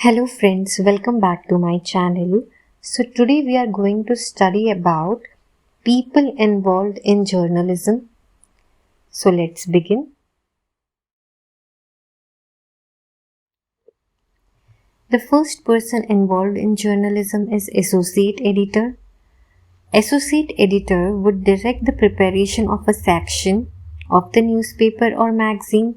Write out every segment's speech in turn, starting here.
Hello friends, welcome back to my channel. So today we are going to study about people involved in journalism. So let's begin. The first person involved in journalism is associate editor. Associate editor would direct the preparation of a section of the newspaper or magazine.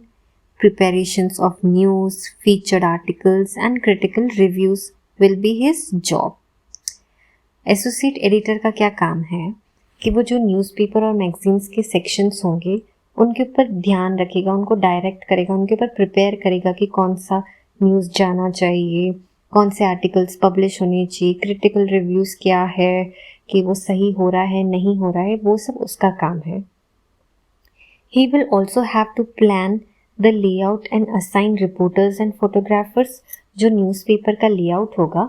Preparations of news, featured articles and critical reviews will be his job. Associate editor का क्या काम है कि वो जो newspaper और magazines के sections होंगे उनके ऊपर ध्यान रखेगा, उनको डायरेक्ट करेगा, उनके ऊपर प्रिपेयर करेगा कि कौन सा न्यूज़ जाना चाहिए, कौन से आर्टिकल्स पब्लिश होने चाहिए, क्रिटिकल रिव्यूज़ क्या है, कि वो सही हो रहा है नहीं हो रहा है, वो सब उसका काम है. He will also have to plan the layout and assign reporters and photographers. जो न्यूज़पेपर का लेआउट होगा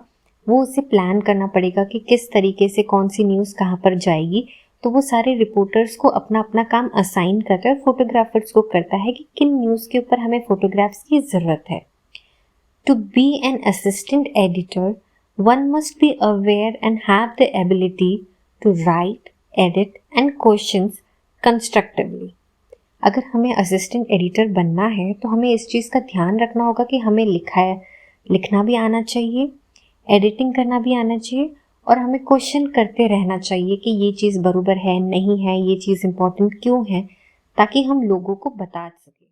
वो उसे प्लान करना पड़ेगा कि किस तरीके से कौन सी न्यूज़ कहाँ पर जाएगी. तो वो सारे रिपोर्टर्स को अपना अपना काम असाइन करता है और फोटोग्राफर्स को करता है कि किन न्यूज़ के ऊपर हमें फोटोग्राफ्स की ज़रूरत है. To be an assistant editor one must be aware and have the ability to write, edit and questions constructively. अगर हमें असिस्टेंट एडिटर बनना है तो हमें इस चीज़ का ध्यान रखना होगा कि हमें लिखना भी आना चाहिए, एडिटिंग करना भी आना चाहिए और हमें क्वेश्चन करते रहना चाहिए कि ये चीज़ बराबर है नहीं है, ये चीज़ इम्पोर्टेंट क्यों है, ताकि हम लोगों को बता सकें.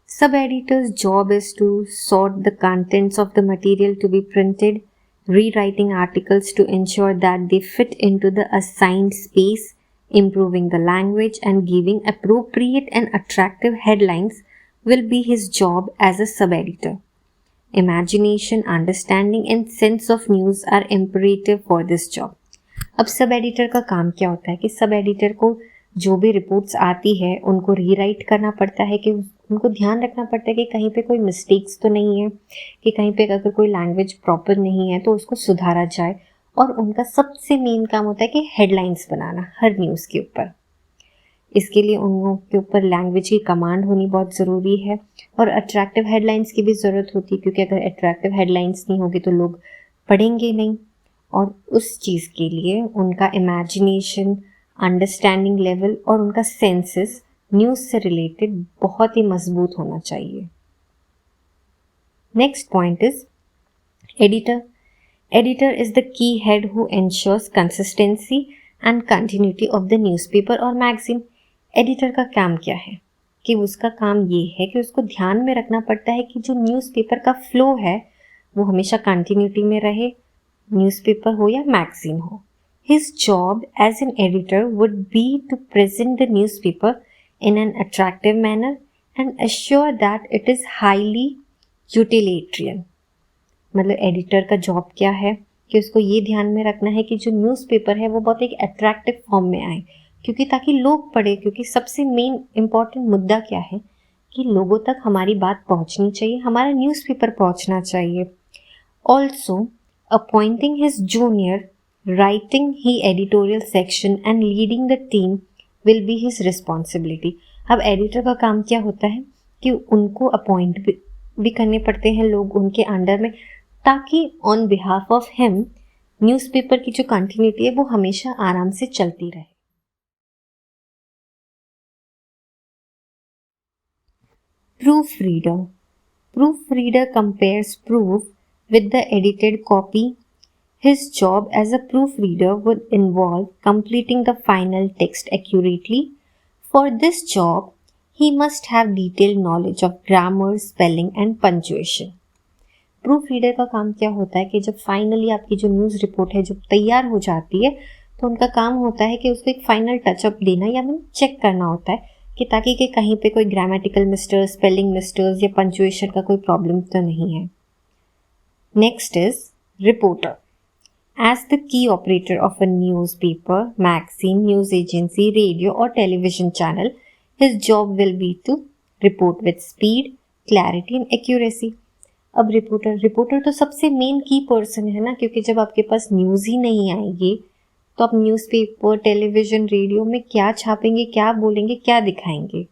Sub editors job is to sort the contents of the material to be printed, rewriting articles to ensure that they fit into the assigned space, improving the language and giving appropriate and attractive headlines will be his job as a sub-editor. Imagination, understanding and sense of news are imperative for this job. अब sub editor का काम क्या होता है कि sub editor को जो भी रिपोर्ट्स आती है उनको रीराइट करना पड़ता है, कि उनको ध्यान रखना पड़ता है कि कहीं पे कोई मिस्टेक्स तो नहीं है, कि कहीं पे अगर कोई लैंग्वेज प्रॉपर नहीं है तो उसको सुधारा जाए. और उनका सबसे मेन काम होता है कि हेडलाइंस बनाना हर न्यूज़ के ऊपर. इसके लिए उन के ऊपर लैंग्वेज की कमांड होनी बहुत ज़रूरी है और अट्रैक्टिव हेडलाइंस की भी ज़रूरत होती है, क्योंकि अगर अट्रैक्टिव हेडलाइंस नहीं होगी तो लोग पढ़ेंगे नहीं. और उस चीज़ के लिए उनका इमेजिनेशन, अंडरस्टैंडिंग लेवल और उनका सेंसेस न्यूज़ से रिलेटेड बहुत ही मजबूत होना चाहिए. Next point is editor. Editor is the key head who ensures consistency and continuity of the newspaper और मैगजीन. एडिटर का काम क्या है कि उसका काम ये है कि उसको ध्यान में रखना पड़ता है कि जो न्यूज़पेपर का फ्लो है वो हमेशा कंटिन्यूटी में रहे, न्यूज़पेपर हो या मैगजीन हो. His job as an editor would be to present the newspaper in an attractive manner and assure that it is highly utilitarian. मतलब एडिटर का जॉब क्या है कि उसको ये ध्यान में रखना है कि जो न्यूज़पेपर है वो बहुत एक अट्रैक्टिव फॉर्म में आए, क्योंकि ताकि लोग पढ़े. क्योंकि सबसे मेन इम्पॉर्टेंट मुद्दा क्या है कि लोगों तक हमारी बात पहुंचनी चाहिए, हमारा न्यूज़पेपर पहुंचना चाहिए. Also appointing his junior, writing he editorial section and leading the team will be his responsibility. अब एडिटर का काम क्या होता है कि उनको अपॉइंट भी करने पड़ते हैं लोग उनके अंडर में, ताकि on behalf of him newspaper की जो कंटिन्यूटी है वो हमेशा आराम से चलती रहे. Proof reader. Proof reader compares proof with the edited copy. His job as a proofreader would involve completing the final text accurately. For this job, he must have detailed knowledge of grammar, spelling and punctuation. Proofreader का काम क्या होता है कि जब finally आपकी जो news report है जो तैयार हो जाती है तो उनका काम होता है कि उसको एक फाइनल टचअप देना या फिर चेक करना होता है कि ताकि कि कहीं पे कोई ग्रामेटिकल मिस्टेक्स, स्पेलिंग मिस्टेक्स या पंक्चुएशन का कोई प्रॉब्लम तो नहीं है. Next is reporter. As the key operator of a newspaper, magazine, news agency, radio or television channel, his job will be to report with speed, clarity and accuracy. अब reporter तो सबसे main की person है ना, क्योंकि जब आपके पास news ही नहीं आएगी तो आप न्यूज़पेपर, टेलीविज़न, रेडियो में क्या छापेंगे, क्या बोलेंगे, क्या दिखाएंगे.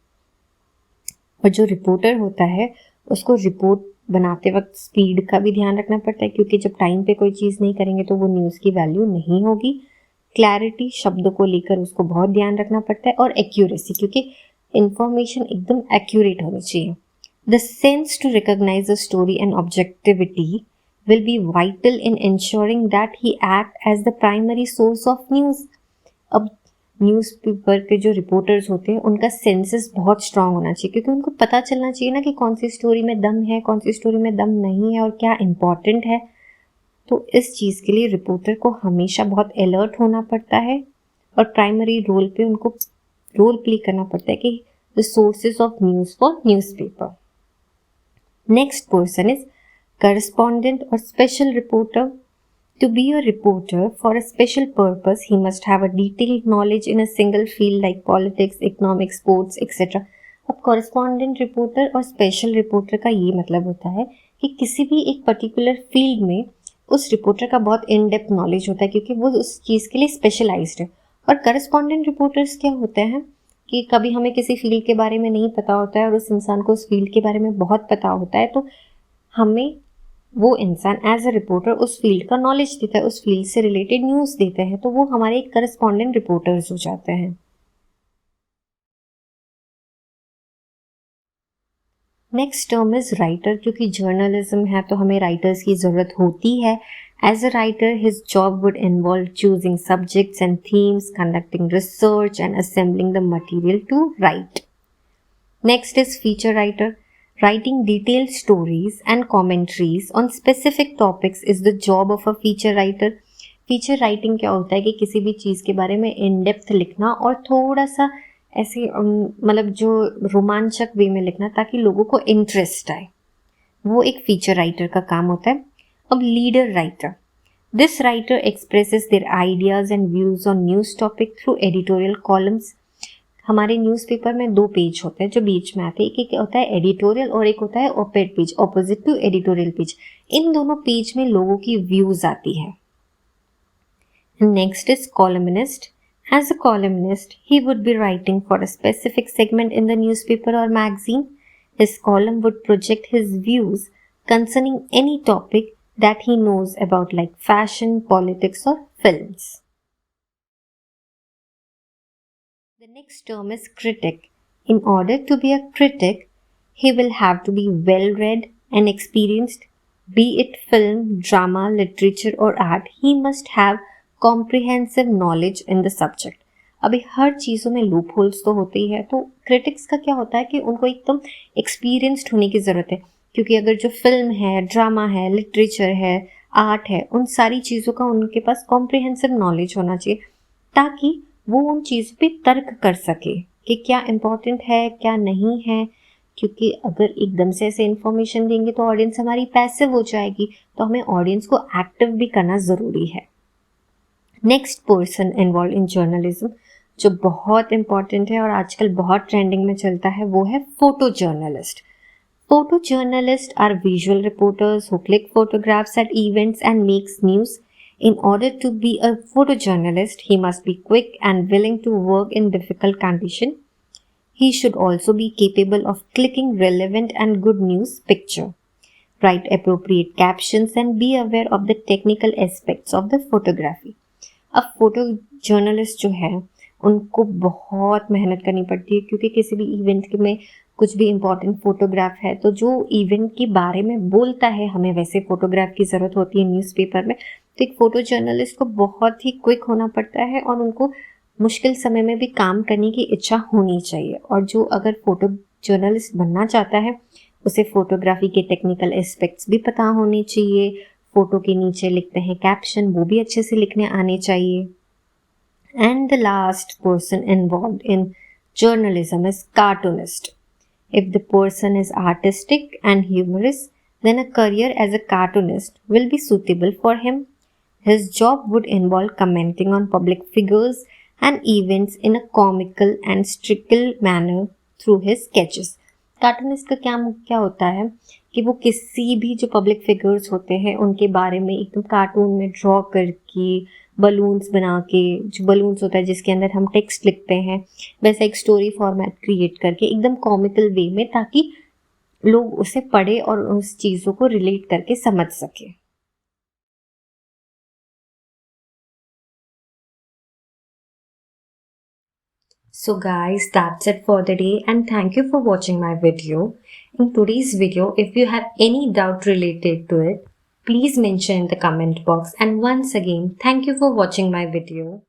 और जो रिपोर्टर होता है उसको रिपोर्ट बनाते वक्त स्पीड का भी ध्यान रखना पड़ता है, क्योंकि जब टाइम पे कोई चीज़ नहीं करेंगे तो वो न्यूज़ की वैल्यू नहीं होगी। क्लैरिटी, शब्दों को लेकर उसको बहुत ध्यान रखना पड़ता है, और एक्यूरेसी, क्योंकि इंफॉर्मेशन एकदम एक्यूरेट होनी चाहिए। The sense to recognise a story and objectivity will be vital in ensuring that he act as the primary source of news। अब न्यूज़पेपर के जो रिपोर्टर्स होते हैं उनका सेंसेस बहुत स्ट्रांग होना चाहिए, क्योंकि उनको पता चलना चाहिए ना कि कौन सी स्टोरी में दम है, कौन सी स्टोरी में दम नहीं है और क्या इम्पॉर्टेंट है। तो इस चीज़ के लिए रिपोर्टर को हमेशा बहुत अलर्ट होना पड़ता है, और प्राइमरी रोल पे उनको रोल प्ले करना पड़ता है कि the sources of news for newspaper. Next person is correspondent or special reporter। To be a reporter for a special purpose, he must have a detailed knowledge in a single field like politics, economics, sports, etc। अब correspondent reporter और special reporter का ये मतलब होता है कि किसी भी एक पर्टिकुलर फील्ड में उस रिपोर्टर का बहुत इन डेप्थ नॉलेज होता है, क्योंकि वो उस चीज़ के लिए स्पेशलाइज्ड है। और करस्पॉन्डेंट रिपोर्टर्स क्या होते हैं कि कभी हमें किसी फील्ड के बारे में नहीं पता होता है और उस इंसान को उस फील्ड के बारे में बहुत पता होता है, तो हमें वो इंसान एज अ रिपोर्टर उस फील्ड का नॉलेज देता है, उस फील्ड से रिलेटेड न्यूज़ देते हैं, तो वो हमारे करस्पॉन्डेंट रिपोर्टर्स हो जाते हैं। Next term is writer. क्योंकि जर्नलिज्म है तो हमें राइटर्स की ज़रूरत होती है। As a writer his job would involve choosing subjects and themes, conducting research and assembling the material to write. Next is feature writer. Writing detailed stories and commentaries on specific topics is the job of a feature writer। Feature writing क्या होता है कि किसी भी चीज़ के बारे में in depth लिखना और थोड़ा सा ऐसे मतलब जो रोमांचक वे में लिखना ताकि लोगों को इंटरेस्ट आए, वो एक फीचर राइटर का काम होता है। अब leader writer. This writer expresses there ideas and views on news topic through editorial columns. हमारे न्यूज़पेपर में 2 पेज होते हैं जो बीच में आते हैं, एक होता है एडिटोरियल और एक होता है op ed page, opposite to editorial page. इन दोनों पेज में लोगों की व्यूज आती है। Next is columnist. As a columnist he would be writing for a specific segment in the newspaper और magazine. His column would project his views concerning any topic that he knows about like fashion, politics और films. The next term is critic. In order to be a critic, he will have to be well read and experienced, be it film, drama, literature or art. He must have comprehensive knowledge in the subject। अभी हर चीज़ों में loop holes तो होते ही है, तो critics का क्या होता है कि उनको एकदम एक्सपीरियंस्ड होने की ज़रूरत है, क्योंकि अगर जो फिल्म है, ड्रामा है, लिटरेचर है, आर्ट है, उन सारी चीज़ों का उनके पास कॉम्प्रिहेंसिव नॉलेज होना चाहिए, ताकि वो उन चीज़ पे तर्क कर सके कि क्या इम्पोर्टेंट है क्या नहीं है। क्योंकि अगर एकदम से ऐसे इन्फॉर्मेशन देंगे तो ऑडियंस हमारी पैसिव हो जाएगी, तो हमें ऑडियंस को एक्टिव भी करना ज़रूरी है। Next person involve in journalism जो बहुत इम्पॉर्टेंट है और आजकल बहुत ट्रेंडिंग में चलता है, वो है photo journalist. Photo journalist are visual reporters who click photographs at events and makes news. In order to be a photojournalist, he must be quick and willing to work in difficult conditions. He should also be capable of clicking relevant and good news picture, write appropriate captions and be aware of the technical aspects of the photography। अब photo journalist जो है उनको बहुत मेहनत करनी पड़ती है, क्योंकि किसी भी इवेंट में कुछ भी इम्पोर्टेंट फोटोग्राफ है तो जो इवेंट के बारे में बोलता है, हमें वैसे फोटोग्राफ की ज़रूरत होती है न्यूज़पेपर में, तो एक फ़ोटो जर्नलिस्ट को बहुत ही क्विक होना पड़ता है और उनको मुश्किल समय में भी काम करने की इच्छा होनी चाहिए। और जो अगर फ़ोटो जर्नलिस्ट बनना चाहता है उसे फ़ोटोग्राफी के टेक्निकल एस्पेक्ट्स भी पता होने चाहिए, फ़ोटो के नीचे लिखते हैं कैप्शन, वो भी अच्छे से लिखने आने चाहिए। And the last person involved in journalism is cartoonist. If the person is artistic and humorous, then a career as a cartoonist will be suitable for him। His job would involve commenting on public figures and events in a comical and satirical manner through his sketches। Cartoonist का क्या होता है कि वो किसी भी जो public figures होते हैं उनके बारे में एकदम कार्टून में ड्रॉ करके बलून्स बना के, जो बलून्स होता है जिसके अंदर हम टेक्स्ट लिखते हैं, वैसा एक स्टोरी फॉर्मेट क्रिएट करके एकदम कॉमिकल वे में, ताकि लोग उसे पढ़े और उस चीज़ों को रिलेट करके समझ सके। So guys, that's it for the day, and thank you for watching my video. In today's video, if you have any doubt related to it, please mention in the comment box. And once again, thank you for watching my video.